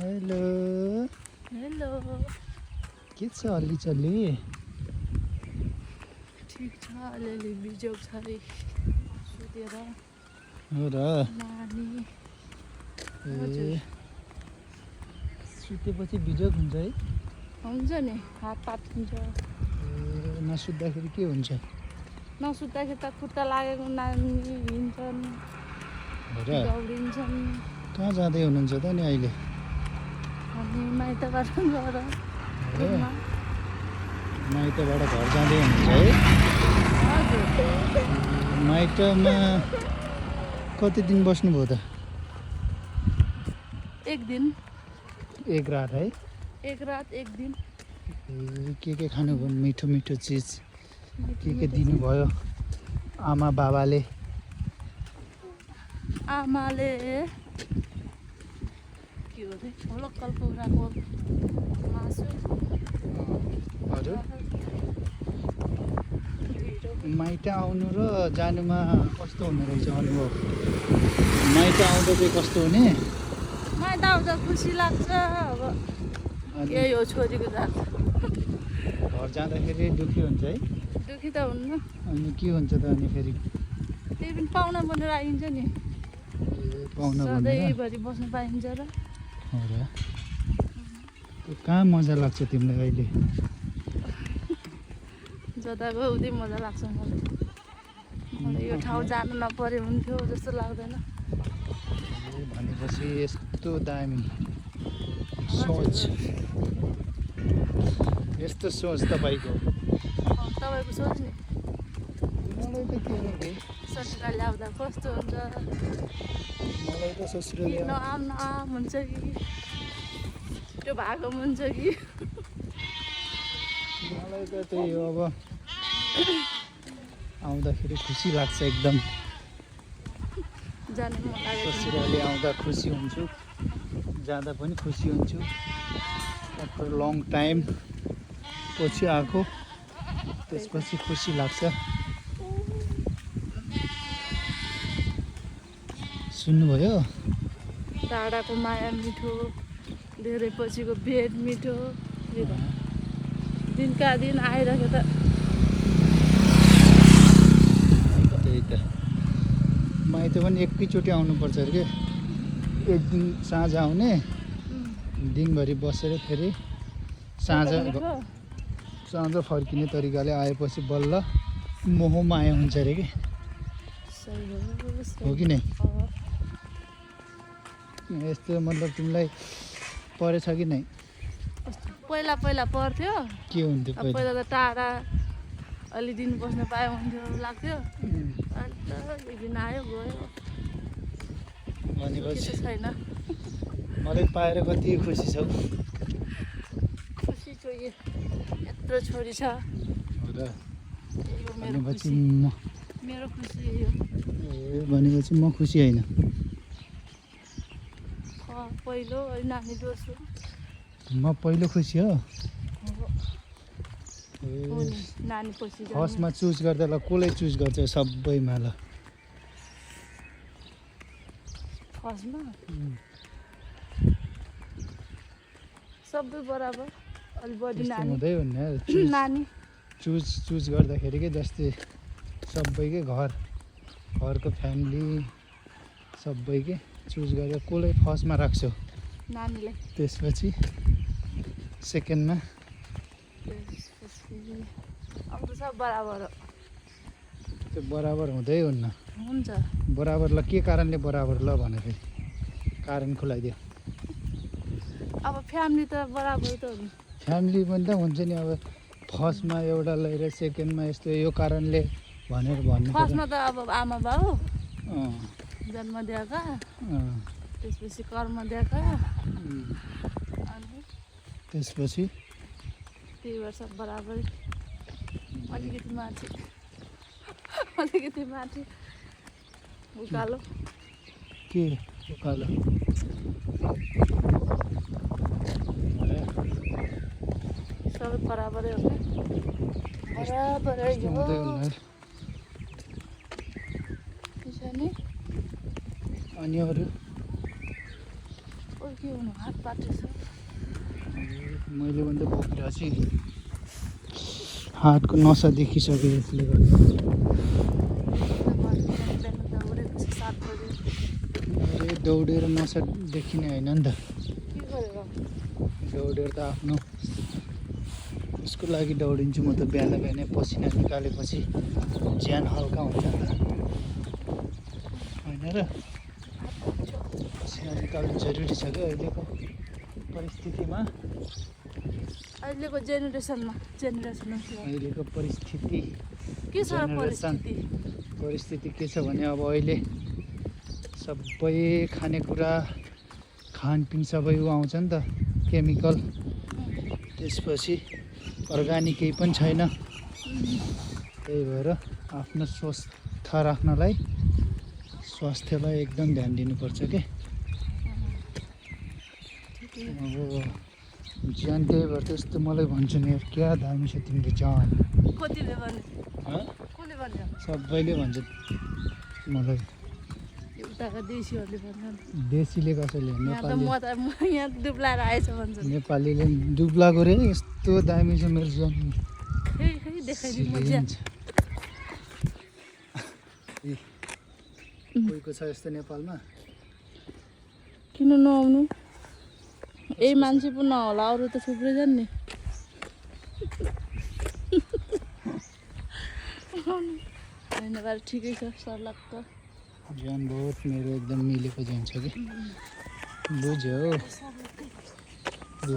Hello hello के छ अलि चल्ली ठिक छ अलिअलि बिजोग छ रे सुतेर हो र नानी ए हजुर सुतेपछि बिजोग हुन्छ है हुन्छ नि हातपात हुन्छ ए नसुत्दाखेरि के हुन्छ नसुत्दाखेरि त खुट्टा लागेको नानी हिँड्छन् हो र दौडिन्छन् कहाँ जाँदै हुनुहुन्छ त नि अहिले अनि माइतबाट गएर रुममा माइतबाट घर जाँदै हुनुहुन्छ है हजुर माइतमा कति दिन बस्नुभयो त एक दिन एक रात है एक रात एक दिन ए के खानुभयो मिठो मिठो चिज के दिनुभयो आमा बाबाले आमाले के हो रे लोकल कुखुराको मासु हजुर माइत आउनु र जानुमा कस्तो हुने रहेछ अनुभव माइत आउँदा चाहिँ कस्तो हुने माइत आउँदा खुसी लाग्छ अब अनि यही हो छोरीको जात घर जाँदाखेरि दुःखी हुन्छ है दुःखी त हुन्न अनि के हुन्छ त अनि फेरि त्यही पनि पाहुना बनेर आइन्छ नि ए, पाहुना भनेर सधैँभरि बस्नु पाइन्छ र हो र त्यो कहाँ मजा लाग्छ तिमीलाई अहिले जता गयो उतै मजा लाग्छ मलाई मलाई यो ठाउँ जानु नपरे हुन्थ्यो जस्तो लाग्दैन ए, भनेपछि यस्तो दामी सोच यस्तो सोच तपाईँको तपाईँको सोच नि मलाई त के हो रे ससुराली ल्याउँदा कस्तो हुन्छ मलाई त ससुराली कि नआम नआम हुन्छ कि त्यो भागो हुन्छ कि मलाई त त्यही हो अब आउँदाखेरि खुसी लाग्छ एकदम जानु मन लागेको ससुराली आउँदा खुसी हुन्छु जाँदा पनि खुसी हुन्छु आफ्टर लङ टाइम पछि आएको त्यसपछि खुसी लाग्छ सुन्नुभयो टाढाको माया मिठो धेरै पछिको भेट मिठो दिनका दिन आइरहेको त त्यही त माइत पनि एकैचोटि आउनुपर्छ अरे के एक दिन साँझ आउने दिनभरि बसेर फेरि साँझ फर्किने तरिकाले आएपछि बल्ल मोह माया हुन्छ अरे कि हो कि नै यस्तो मतलब तिमीलाई परेछ कि नै पहिला पहिला पर्थ्यो के हुन्थ्यो अब पहिला त टाढा अलि दिन बस्न पाए हुन्थ्यो लाग्थ्यो अन्त एक दिन आयो गयो भनेपछि त्यस्तो छैन मलाई पाएर कति खुसी छौ खुसी छु यत्रो छोरी छ हो र यही हो मेरो भनेपछि खुसी म मेरो खुसी यही हो ए भनेपछि म खुसी होइन पहिलो अनि नानी दोस्रो म पहिलो खुसी हो हो ए नि, नानी पछि जाने। फर्स्टमा चुज गर्दा कसले चुज गर्छ सबैमा ल फर्स्टमा सबै बराबर अलि बढी त्यस्तो नानी हुँदै हुन्न नानी चुज गर्दाखेरि के जस्तै सबैकै घरको फ्यामिली सबैकै चुज गरेर कसलाई फर्स्टमा राख्छौ नानीलाई त्यसपछि सेकेन्डमा त्यसपछि अब त सब बराबर हो त्यो बराबर हुँदै हुन्न हुन्छ बराबर ल के कारणले बराबर ल भने फेरि कारण खुलाइदियो अब फ्यामिली त बराबर त हो नि फ्यामिली पनि त हुन्छ नि अब फर्स्टमा एउटा लिएर सेकेन्डमा यस्तो यो कारणले भनेर भन्नु फर्स्टमा त अब आमा बाउ अँ जन्म दिएका अँ त्यसपछि कर्म दिएका अनि त्यसपछि त्यही वर्ष बराबर अलिकति माथि अलिकति माथि उकालो के उकालो सबै बराबरै हो क्या बराबरै त्यस्तो हो हुँदै हुन्न है। त्यसो नि अनि अरू ओइ के हुनु हात पाटेछ मैले भन्दा बोकिरहेको छु हातको नसा देखिसक्यो यसले गर्दा दौडेको छ 7 बजे अरे दौडेर नसा देखिने होइन नि त के गरेर दौडेर त आफ्नो उसको लागि दौडिन्छु म त बिहान बिहानै पसिना निकालेपछि ज्यान हल्का हुन्छ नि त होइन र पसिना निकाल्नु जरुरी छ क्या अहिलेको परिस्थितिमा अहिलेको जेनेरेसनमा अहिलेको परिस्थिति के छ जेनेरेसन परिस्थिति के छ भने अब अहिले सबै खानेकुरा खानपिन सबै उ आउँछ नि त केमिकल त्यसपछि अर्ग्यानिक केही पनि छैन त्यही भएर आफ्नो स्वस्थ राख्नलाई स्वास्थ्यलाई एकदम ध्यान दिनुपर्छ के अब ज्यान त्यही भएर त्यस्तो मलाई भन्छु नि यार क्या दामी छ तिम्रो ज्यान कतिले भने हँ? कसले भन्यो सबैले भन्छ मलाई उताका देशीहरूले भन्छन् देशीले कसैले यहाँ त नेपाली म यहाँ दुब्लाएर आएछ भन्छन् नेपालीले दुब्लाको रे यस्तो दामी छ मेरो ज्यान खै देखाइदिनु म ज्यान कोहीको छ यस्तो नेपालमा किन नआउनु यही मान्छे पो नहोला अरू त थुप्रै छन् नि होइन बार ठिकै छ सर्लाक्क ज्यान बहुत मेरो एकदम मिलेको ज्यान छ कि बुझ्यो ल